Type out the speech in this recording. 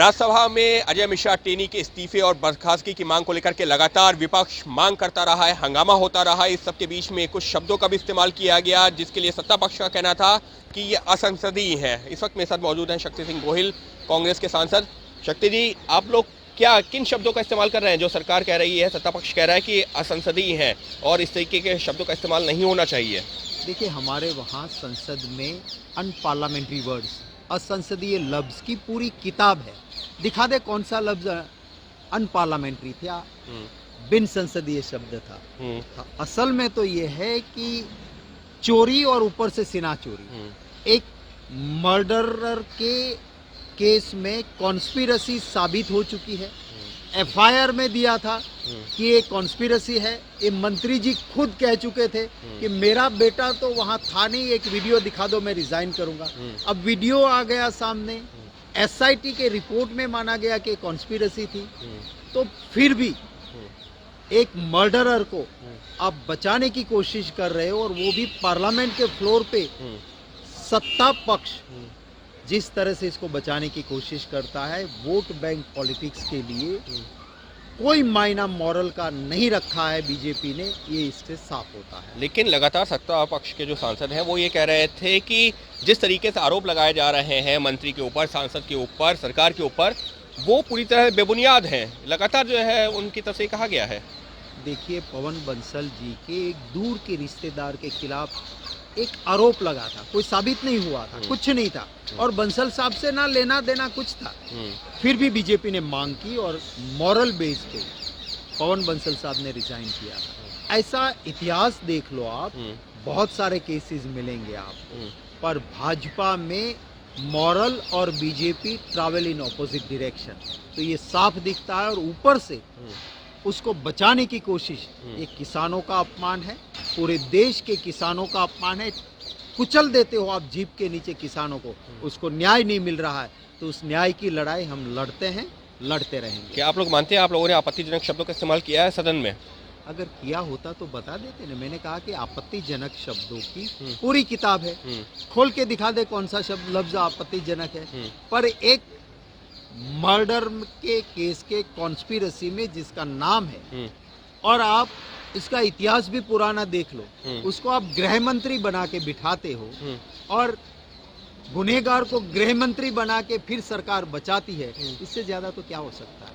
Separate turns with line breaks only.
राज्यसभा में अजय मिश्रा टेनी के इस्तीफे और बर्खास्तगी की मांग को लेकर के लगातार विपक्ष मांग करता रहा है, हंगामा होता रहा है। इस सबके बीच में कुछ शब्दों का भी इस्तेमाल किया गया, जिसके लिए सत्ता पक्ष का कहना था कि ये असंसदीय है। इस वक्त मेरे साथ मौजूद हैं शक्ति सिंह गोहिल, कांग्रेस के सांसद। शक्ति जी, आप लोग क्या किन शब्दों का इस्तेमाल कर रहे हैं? जो सरकार कह रही है, सत्ता पक्ष कह रहा है कि असंसदीय है और इस तरीके के शब्दों का इस्तेमाल नहीं होना चाहिए।
देखिए, हमारे वहाँ संसद में अनपार्लियामेंट्री वर्ड्स, असंसदीय लफ्ज की पूरी किताब है। दिखा दे कौन सा लफ्ज अनपार्लियामेंट्री था, बिन संसदीय शब्द था। असल में तो ये है कि चोरी और ऊपर से सिना चोरी, एक मर्डरर के केस में कॉन्स्पिरसी साबित हो चुकी है। एफआईआर में दिया था कि ये कॉन्स्पिरसी है। ये मंत्री जी खुद कह चुके थे कि मेरा बेटा तो वहां था नहीं, एक वीडियो दिखा दो मैं रिजाइन करूंगा। अब वीडियो आ गया सामने, एसआईटी के रिपोर्ट में माना गया कि कॉन्स्पिरसी थी। तो फिर भी एक मर्डरर को आप बचाने की कोशिश कर रहे हो, और वो भी पार्लियामेंट के फ्लोर पे। सत्ता पक्ष जिस तरह से इसको बचाने की कोशिश करता है, वोट बैंक पॉलिटिक्स के लिए कोई मायना मॉरल का नहीं रखा है बीजेपी ने, ये इससे साफ होता है।
लेकिन लगातार सत्ता पक्ष के जो सांसद हैं वो ये कह रहे थे कि जिस तरीके से आरोप लगाए जा रहे हैं मंत्री के ऊपर, सांसद के ऊपर, सरकार के ऊपर, वो पूरी तरह बेबुनियाद हैं। लगातार जो है उनकी तरफ से कहा गया है।
देखिए, पवन बंसल जी के एक दूर के रिश्तेदार के खिलाफ एक आरोप लगा था, कोई साबित नहीं हुआ था, कुछ नहीं था, और बंसल साहब से ना लेना देना कुछ था। फिर भी बीजेपी ने मांग की और मॉरल बेस पे पवन बंसल साहब ने रिजाइन किया था। ऐसा इतिहास देख लो आप, बहुत सारे केसेस मिलेंगे आपको। पर भाजपा में मॉरल और BJP travel in opposite direction, तो ये साफ दिखता है। और ऊपर से उसको बचाने की कोशिश, ये किसानों का अपमान है, पूरे देश के किसानों का अपमान है। कुचल देते हो आप जीप के नीचे किसानों को, उसको न्याय नहीं मिल रहा है, तो उस न्याय की लड़ाई हम लड़ते हैं, लड़ते रहेंगे।
क्या आप लोग मानते हैं आप लोगों ने आपत्तिजनक शब्दों का इस्तेमाल किया है सदन में?
अगर किया होता तो बता देते ना। मैंने कहा कि आपत्तिजनक शब्दों की पूरी किताब है, खोल के दिखा दे कौन सा शब्द लफ्ज आपत्तिजनक है। पर एक मर्डर के केस के कॉन्स्पिरसी में जिसका नाम है, और आप इसका इतिहास भी पुराना देख लो, उसको आप गृह मंत्री बना के बिठाते हो, और गुनहगार को गृह मंत्री बना के फिर सरकार बचाती है। इससे ज्यादा तो क्या हो सकता है।